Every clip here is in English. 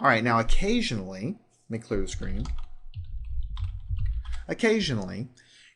All right, now occasionally, let me clear the screen. Occasionally,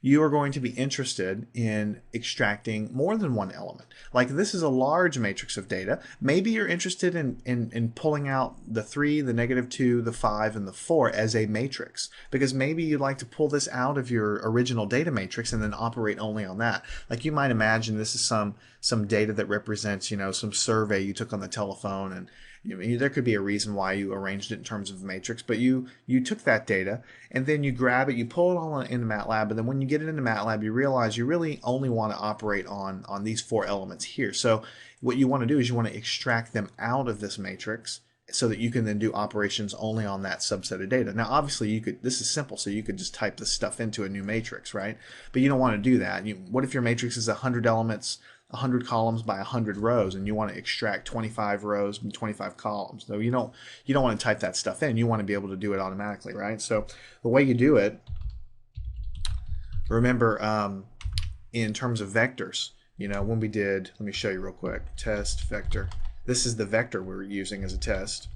you are going to be interested in extracting more than one element. Like this is a large matrix of data. Maybe you're interested in pulling out the 3, the -2, the 5, and the 4 as a matrix. Because maybe you'd like to pull this out of your original data matrix and then operate only on that. Like you might imagine this is some data that represents, some survey you took on the telephone, and there could be a reason why you arranged it in terms of a matrix, but you took that data and then you grab it, you pull it all into MATLAB, and then when you get it into MATLAB, you realize you really only want to operate on these 4 elements here. So what you want to do is you want to extract them out of this matrix so that you can then do operations only on that subset of data. Now, obviously, this is simple, so you could just type this stuff into a new matrix, right? But you don't want to do that. What if your matrix is 100 elements, 100 columns by 100 rows, and you want to extract 25 rows and 25 columns? So you don't want to type that stuff in. You want to be able to do it automatically, right? So the way you do it, remember, in terms of vectors, when we did, let me show you real quick, test vector. This is the vector we're using as a test.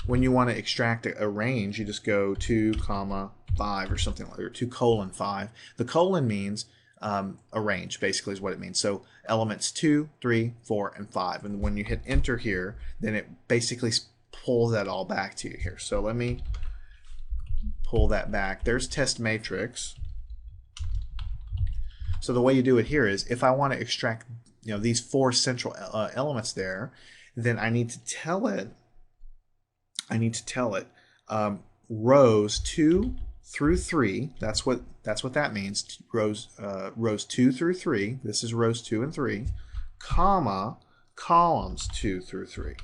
When you want to extract a range, you just go 2, 5 or something like that, or 2:5. The colon means a range, basically, is what it means. So elements 2, 3, 4, and 5. And when you hit enter here, then it basically pulls that all back to you here. So let me pull that back. There's test matrix. So the way you do it here is, if I want to extract these 4 central elements there, then I need to tell it rows 2 through 3. That's what that means. Rows 2 through 3. This is rows 2 and 3, comma, columns 2 through 3.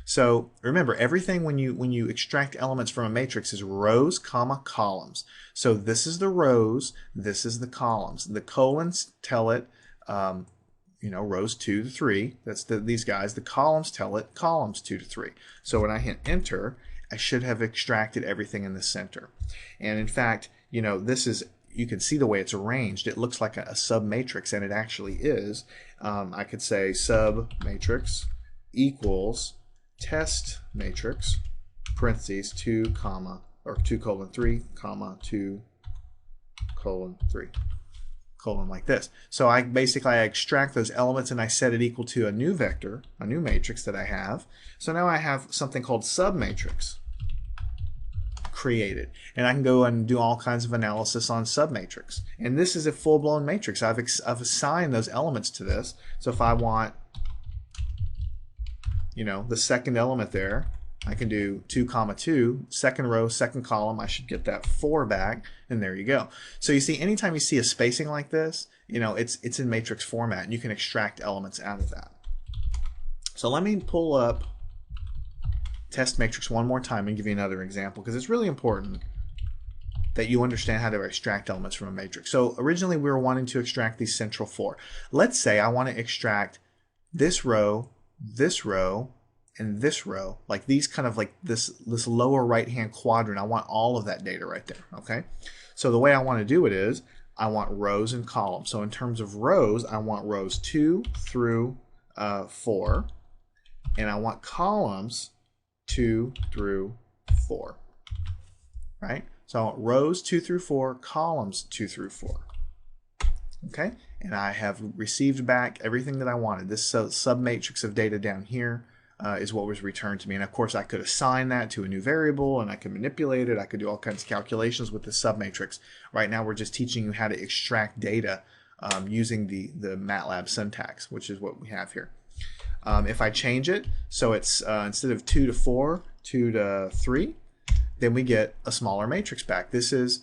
So remember, everything when you extract elements from a matrix is rows, comma, columns. So this is the rows, this is the columns. The colons tell it rows 2 to 3. That's these guys. The columns tell it columns 2 to 3. So when I hit enter, I should have extracted everything in the center. And in fact, this is, you can see the way it's arranged. It looks like a sub-matrix, and it actually is. I could say sub-matrix equals test matrix, parentheses, 2, 2:3, 2:3. Colon like this. So I extract those elements and I set it equal to a new vector, a new matrix that I have. So now I have something called submatrix created, and I can go and do all kinds of analysis on submatrix. And this is a full-blown matrix. I've assigned those elements to this. So if I want, the second element there, I can do 2, 2, second row, second column. I should get that 4 back, and there you go. So you see, anytime you see a spacing like this, it's in matrix format, and you can extract elements out of that. So let me pull up test matrix one more time and give you another example, because it's really important that you understand how to extract elements from a matrix. So originally we were wanting to extract these central 4. Let's say I want to extract this row, and this row, like these kind of like this lower right hand quadrant. I want all of that data right there. Okay, so the way I want to do it is I want rows and columns. So in terms of rows, I want rows 2 through 4, and I want columns 2 through 4, right? So I want rows 2 through 4, columns 2 through 4. Okay, and I have received back everything that I wanted. This submatrix of data down here is what was returned to me. And of course, I could assign that to a new variable, and I could manipulate it. I could do all kinds of calculations with the submatrix. Right now, we're just teaching you how to extract data using the MATLAB syntax, which is what we have here. If I change it, so it's instead of 2 to 4, 2 to 3, then we get a smaller matrix back. This is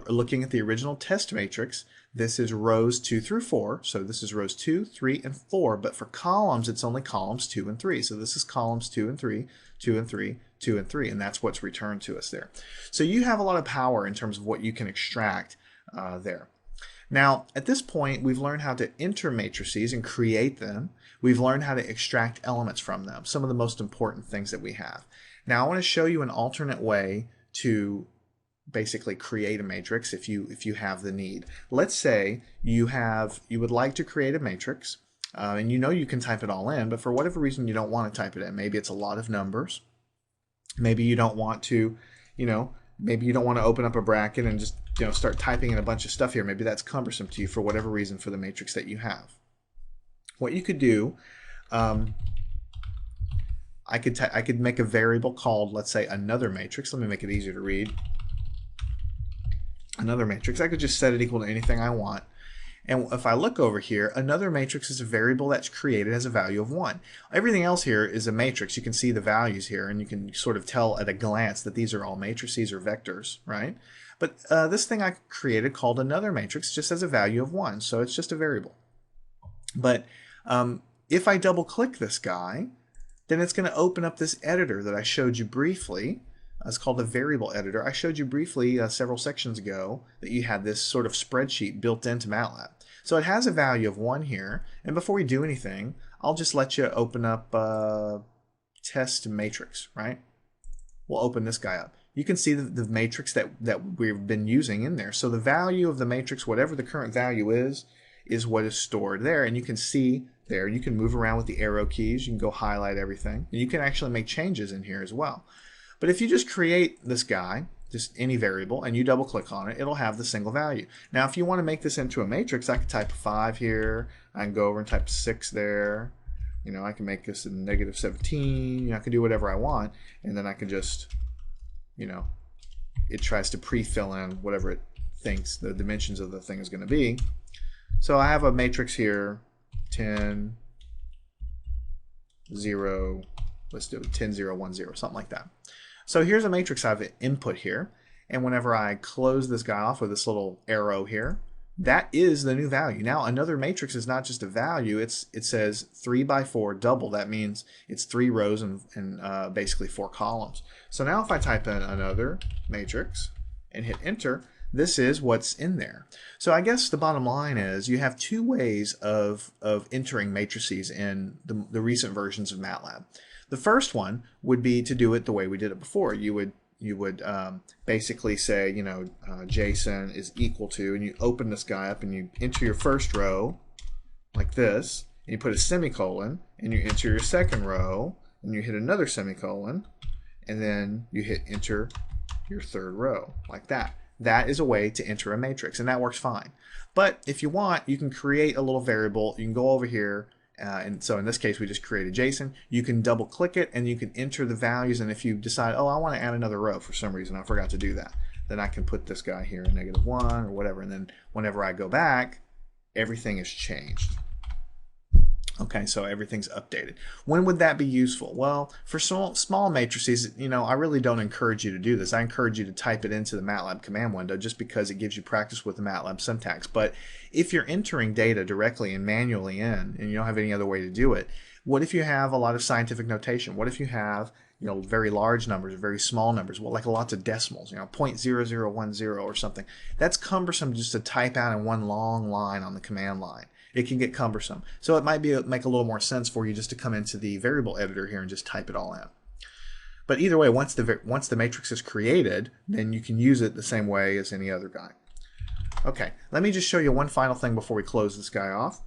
looking at the original test matrix. This is rows 2 through 4. So this is rows 2, 3, and 4. But for columns, it's only columns 2 and 3. So this is columns 2 and 3, 2 and 3, 2 and 3. And that's what's returned to us there. So you have a lot of power in terms of what you can extract there. Now, at this point, we've learned how to enter matrices and create them. We've learned how to extract elements from them, some of the most important things that we have. Now, I want to show you an alternate way to basically create a matrix if you have the need. Let's say you would like to create a matrix, and you can type it all in, but for whatever reason you don't want to type it in. Maybe it's a lot of numbers, Maybe you don't want to, you know, maybe you don't want to open up a bracket and just, start typing in a bunch of stuff here. Maybe that's cumbersome to you for whatever reason for the matrix that you have. What you could do, I could make a variable called, let's say, another matrix. Let me make it easier to read. Another matrix. I could just set it equal to anything I want. And if I look over here, another matrix is a variable that's created as a value of 1. Everything else here is a matrix. You can see the values here, and you can sort of tell at a glance that these are all matrices or vectors, right? But this thing I created called another matrix just has a value of 1, so it's just a variable. But if I double-click this guy, then it's going to open up this editor that I showed you briefly. It's called a variable editor. I showed you briefly several sections ago that you had this sort of spreadsheet built into MATLAB. So it has a value of 1 here, and before we do anything, I'll just let you open up test matrix, right? We'll open this guy up. You can see the matrix that we've been using in there. So the value of the matrix, whatever the current value is what is stored there, and you can see there, you can move around with the arrow keys, you can go highlight everything, and you can actually make changes in here as well. But if you just create this guy, just any variable, and you double click on it, it'll have the single value. Now if you want to make this into a matrix, I can type a 5 here, I can go over and type 6 there, I can make this a -17, I can do whatever I want, and then I can just, it tries to pre-fill in whatever it thinks the dimensions of the thing is going to be. So I have a matrix here, 10, 0, let's do it 10, 0, 1, 0, something like that. So here's a matrix I've input here, and whenever I close this guy off with this little arrow here, that is the new value. Now another matrix is not just a value, it says 3 by 4 double. That means it's 3 rows and basically 4 columns. So now if I type in another matrix and hit enter, this is what's in there. So I guess the bottom line is you have 2 ways of entering matrices in the recent versions of MATLAB. The first one would be to do it the way we did it before. You would basically say, JSON is equal to, and you open this guy up and you enter your first row like this, and you put a semicolon, and you enter your second row, and you hit another semicolon, and then you hit enter your third row like that. That is a way to enter a matrix, and that works fine. But if you want, you can create a little variable. You can go over here, and so in this case we just created JSON. You can double click it and you can enter the values, and if you decide, oh, I want to add another row for some reason, I forgot to do that, then I can put this guy here, -1 or whatever, and then whenever I go back, everything is changed. Okay, so everything's updated. When would that be useful? Well, for small matrices, I really don't encourage you to do this. I encourage you to type it into the MATLAB command window just because it gives you practice with the MATLAB syntax. But if you're entering data directly and manually in, and you don't have any other way to do it, what if you have a lot of scientific notation? What if you have very large numbers, very small numbers, well, like lots of decimals, 0.0010 or something? That's cumbersome just to type out in one long line on the command line. It can get cumbersome. So it might make a little more sense for you just to come into the variable editor here and just type it all in. But either way, once the matrix is created, then you can use it the same way as any other guy. Okay, let me just show you one final thing before we close this guy off.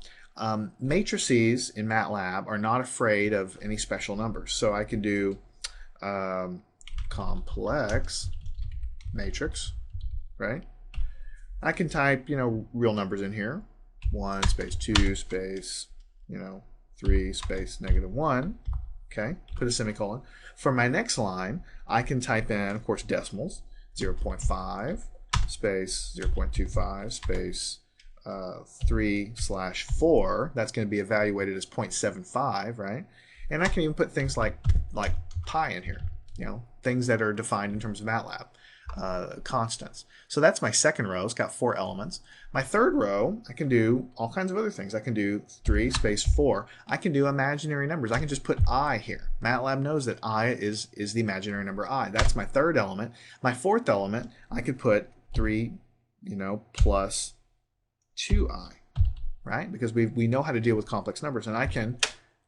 Matrices in MATLAB are not afraid of any special numbers. So I can do complex matrix, right? I can type, real numbers in here. 1 space 2 space 3 space -1, okay, put a semicolon. For my next line, I can type in, of course, decimals, 0.5 space 0.25 space 3/4. That's going to be evaluated as 0.75, right? And I can even put things like pi in here, things that are defined in terms of MATLAB. Constants. So that's my second row. It's got 4 elements. My third row, I can do all kinds of other things. I can do 3 space 4. I can do imaginary numbers. I can just put I here. MATLAB knows that I is the imaginary number I. That's my third element. My fourth element, I could put 3, plus 2I, right? Because we know how to deal with complex numbers, and I can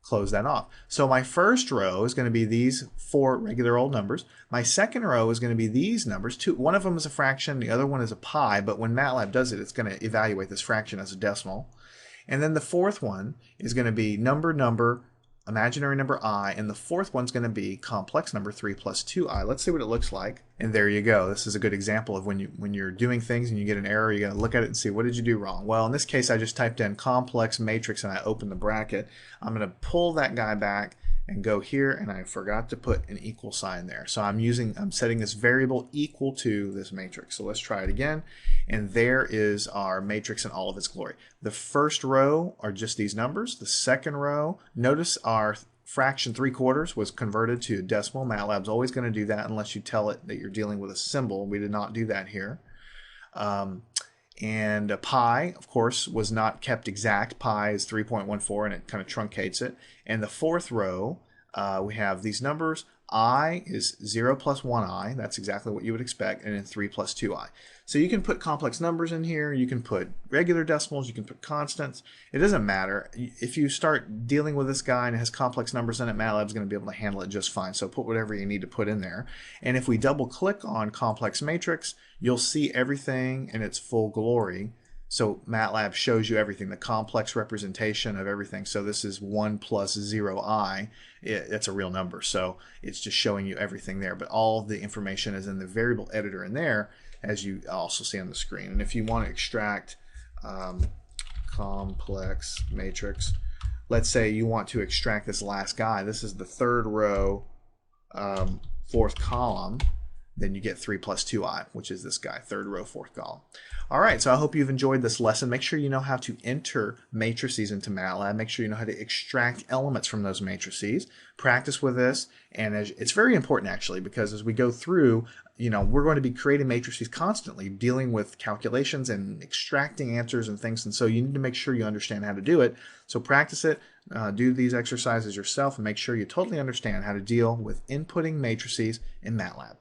close that off. So my first row is going to be these 4 regular old numbers. My second row is going to be these numbers. One of them is a fraction, the other one is a pi, but when MATLAB does it, it's going to evaluate this fraction as a decimal. And then the fourth one is going to be number, imaginary number I, and the fourth one's going to be complex number 3 plus 2I. Let's see what it looks like. And there you go. This is a good example of when you're doing things and you get an error, you got to look at it and see, what did you do wrong? Well, in this case, I just typed in complex matrix and I opened the bracket. I'm going to pull that guy back and go here, and I forgot to put an equal sign there. So I'm setting this variable equal to this matrix. So let's try it again. And there is our matrix in all of its glory. The first row are just these numbers. The second row, notice our fraction 3/4 was converted to decimal. MATLAB's always going to do that unless you tell it that you're dealing with a symbol. We did not do that here. And pi, of course, was not kept exact. Pi is 3.14, and it kind of truncates it. And the fourth row, we have these numbers. I is 0 plus 1i. That's exactly what you would expect. And then 3 plus 2i. So you can put complex numbers in here. You can put regular decimals. You can put constants. It doesn't matter. If you start dealing with this guy and it has complex numbers in it, MATLAB's going to be able to handle it just fine. So put whatever you need to put in there. And if we double click on complex matrix, you'll see everything in its full glory. So MATLAB shows you everything, the complex representation of everything. So this is 1 plus 0i. It's a real number. So it's just showing you everything there. But all the information is in the variable editor in there, as you also see on the screen. And if you want to extract complex matrix, let's say you want to extract this last guy. This is the third row, fourth column. Then you get 3 plus 2i, which is this guy, third row, fourth column. All right, so I hope you've enjoyed this lesson. Make sure you know how to enter matrices into MATLAB. Make sure you know how to extract elements from those matrices. Practice with this, and it's very important actually, because as we go through, we're going to be creating matrices constantly, dealing with calculations and extracting answers and things, and so you need to make sure you understand how to do it. So practice it, do these exercises yourself, and make sure you totally understand how to deal with inputting matrices in MATLAB.